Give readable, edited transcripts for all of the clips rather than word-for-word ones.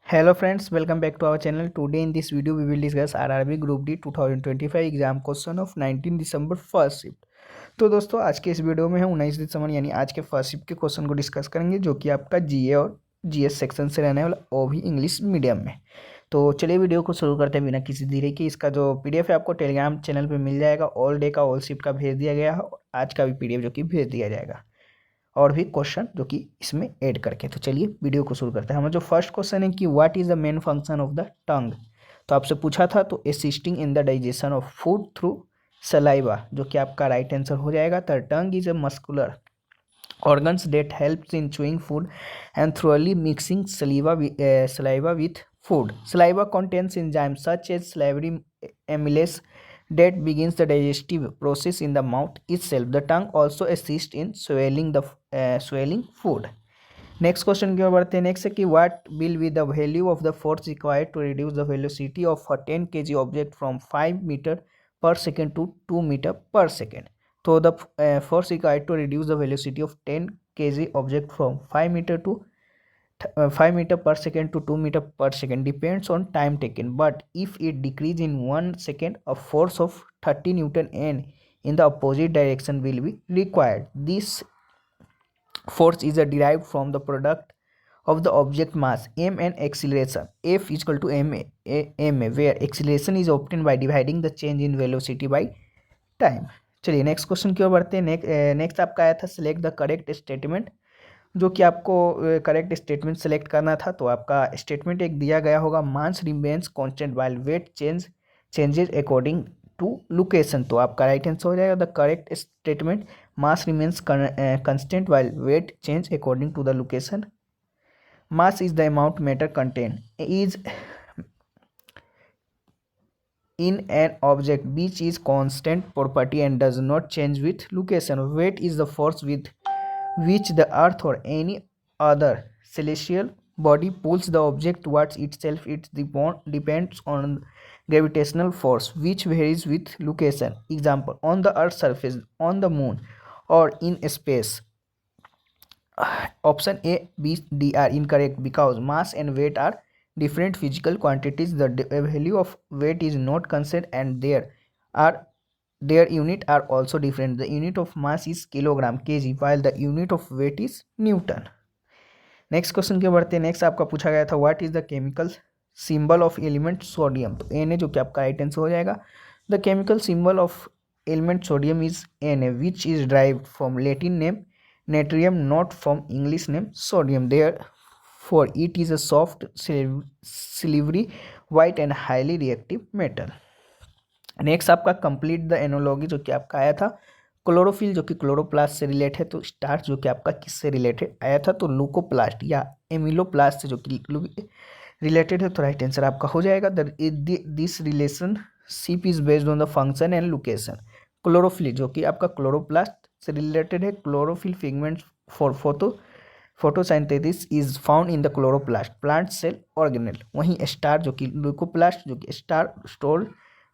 Hello friends, welcome back to our channel. Today in this video we will discuss RRB Group D 2025 exam question of 19 December first shift. तो दोस्तों आज के इस video में हम 19 दिसंबर यानी आज के फर्स्ट शिफ्ट के क्वेश्चन को डिस्कस करेंगे, जो कि आपका जीए और जीएस सेक्शन से रहने वाला, वो भी इंग्लिश मीडियम में। तो चलिए वीडियो को शुरू करते हैं बिना किसी देरी के। इसका जो पीडीएफ है आपको टेलीग्राम चैनल पर मिल जाएगा। ऑल डे का ऑल शिफ्ट का भेज दिया गया है, आज का भी पीडीएफ जो कि भेज दिया जाएगा, और भी क्वेश्चन जो कि इसमें ऐड करके। तो चलिए वीडियो को शुरू करते हैं। हमारा जो फर्स्ट क्वेश्चन है कि what is the main function of the tongue. तो आपसे पूछा था, तो assisting in the digestion of food through saliva, जो कि आपका राइट आंसर हो जाएगा। The tongue is a muscular organs that helps in chewing food and thoroughly mixing saliva with food. Saliva contains enzymes such as salivary amylase that begins the digestive process in the mouth itself. The tongue also assists in swelling food. Next question की ओर बढ़ते हैं। Next है कि what will be the value of the force required to reduce the velocity of a 10 kg object from 5 metre per second to 2 metre per second. तो the force required to reduce the velocity of 10 kg object from 5 meter per second to 2 meter per second depends on time taken, but if it decrease in 1 second, a force of 30 newton n in the opposite direction will be required. This force is derived from the product of the object mass m and acceleration f is equal to ma, where acceleration is obtained by dividing the change in velocity by time. चलिए next question की ओर बढ़ते हैं। Next आपका आया था select the correct statement, जो कि आपको करेक्ट स्टेटमेंट सेलेक्ट करना था। तो आपका स्टेटमेंट एक दिया गया होगा, mass remains constant while weight changes according to location. तो आपका राइट आंसर हो जाएगा the correct statement, mass remains constant while weight change according to the location. Mass is the amount matter contain is in an object which is constant property and does not change with location. Weight is the force with which the earth or any other celestial body pulls the object towards itself. It depends on gravitational force which varies with location. Example, on the earth's surface, on the moon, or in space. Option A, B, D are incorrect because mass and weight are different physical quantities. The value of weight is not constant and their unit are also different. The unit of mass is kilogram kg while the unit of weight is newton. Next question के बढ़ते हैं। Next आपका पूछा गया था what is the chemical symbol of element sodium. तो N A जो कि आपका राइट आंसर हो जाएगा। The chemical symbol of element sodium is N A which is derived from Latin name natrium, not from English name sodium. Therefore, it is a soft, silvery, white and highly reactive metal. Next आपका complete the analogy, जो कि आपका आया था chlorophyll, जो कि chloroplast से related है। तो स्टार्च जो कि आपका किससे रिलेटेड आया था, तो लूकोप्लास्ट या एमिलोप्लास्ट से जो कि रिलेटेड है। तो राइट आंसर आपका हो जाएगा this relationship is based on the function and location. Chlorophyll जो कि आपका क्लोरोप्लास्ट से रिलेटेड है। Chlorophyll pigment for photosynthesis is found in the chloroplast plant cell organelle. वहीं स्टार जो कि ल्यूकोप्लास्ट, जो कि स्टार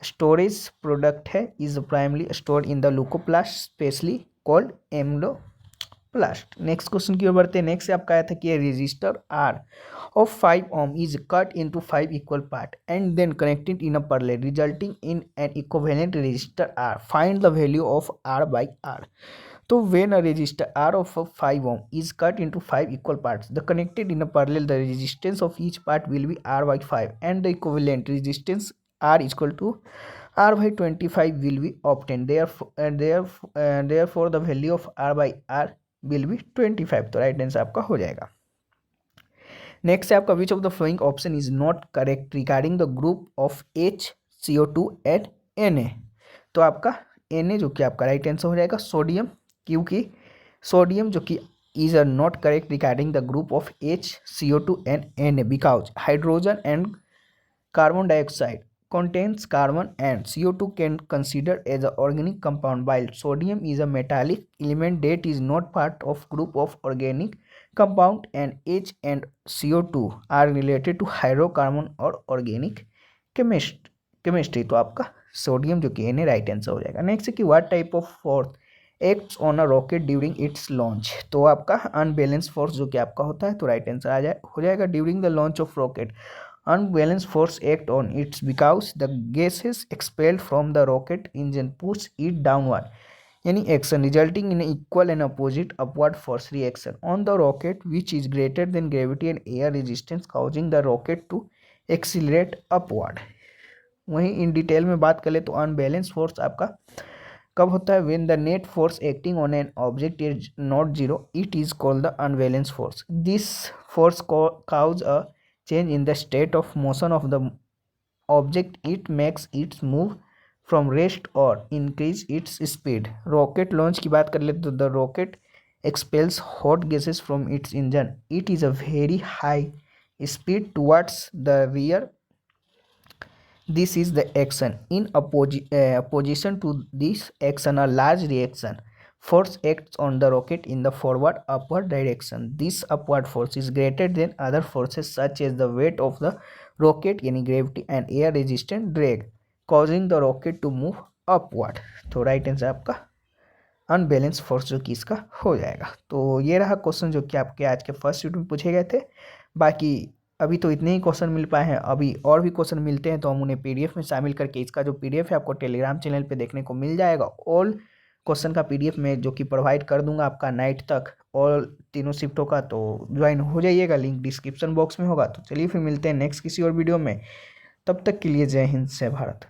स्टोरेज प्रोडक्ट है, is primary store in the leucoplast specially called amyloplast. Next question की ओर बढ़ते हैं। नेक्स्ट आपका आया था कि resistor R of 5 ohm is cut into 5 equal part and then connected in a parallel resulting in an equivalent resistor R. Find the value of R by R. So when a resistor R of 5 ohm is cut into 5 equal parts, the connected in a parallel, the resistance of each part will be R by 5 and the equivalent resistance R is equal to R by 25 will be obtained. Therefore the value of R by R will be 25. तो right answer आपका हो जाएगा। Next है आपका which of the flowing option is not correct regarding the group of HCO2 and Na। तो आपका Na जो कि आपका राइट आंसर हो जाएगा सोडियम, क्योंकि सोडियम जो कि is are not correct regarding the group of HCO2 and Na because hydrogen and carbon dioxide contains carbon and CO2 can consider as an organic compound, while sodium is a metallic element that is not part of group of organic compound, and H and CO2 are related to hydrocarbon और organic chemistry। तो आपका sodium जो कि Na right answer हो जाएगा। Next है कि what type of force acts on a rocket during its launch. तो आपका अनबैलेंस फोर्स जो कि आपका होता है, तो राइट आंसर हो जाएगा during the launch of rocket unbalanced force act on it because the gases expelled from the rocket engine push it downward. Any action resulting in equal and opposite upward force reaction on the rocket which is greater than gravity and air resistance causing the rocket to accelerate upward. वहीं in detail में बात करें तो unbalance force आपका कब होता है? when the net force acting on an object is not zero, it is called the unbalanced force. This force cause a change in the state of motion of the object. It makes it move from rest or increase its speed. Rocket launch की बात कर ले तो the rocket expels hot gases from its engine. It is a very high speed towards the rear. This is the action. In opposition to this action, a large reaction force acts on the rocket in the forward upward direction. This upward force is greater than other forces such as the weight of the rocket, any gravity and air resistant drag, causing the rocket to move upward. तो right answer आपका unbalance force जो कि इसका हो जाएगा। तो ये रहा क्वेश्चन जो कि आपके आज के फर्स्ट यूनिट में पूछे गए थे। बाकी अभी तो इतने ही क्वेश्चन मिल पाए हैं, अभी और भी क्वेश्चन मिलते हैं तो हम उन्हें पीडीएफ में शामिल करके, इसका जो पीडीएफ है आपको टेलीग्राम चैनल पे देखने को मिल जाएगा। ऑल क्वेश्चन का पीडीएफ में जो कि प्रोवाइड कर दूंगा आपका नाइट तक, ऑल तीनों शिफ्टों का, तो ज्वाइन हो जाइएगा, लिंक डिस्क्रिप्शन बॉक्स में होगा। तो चलिए फिर मिलते हैं नेक्स्ट किसी और वीडियो में, तब तक के लिए जय हिंद, जय भारत।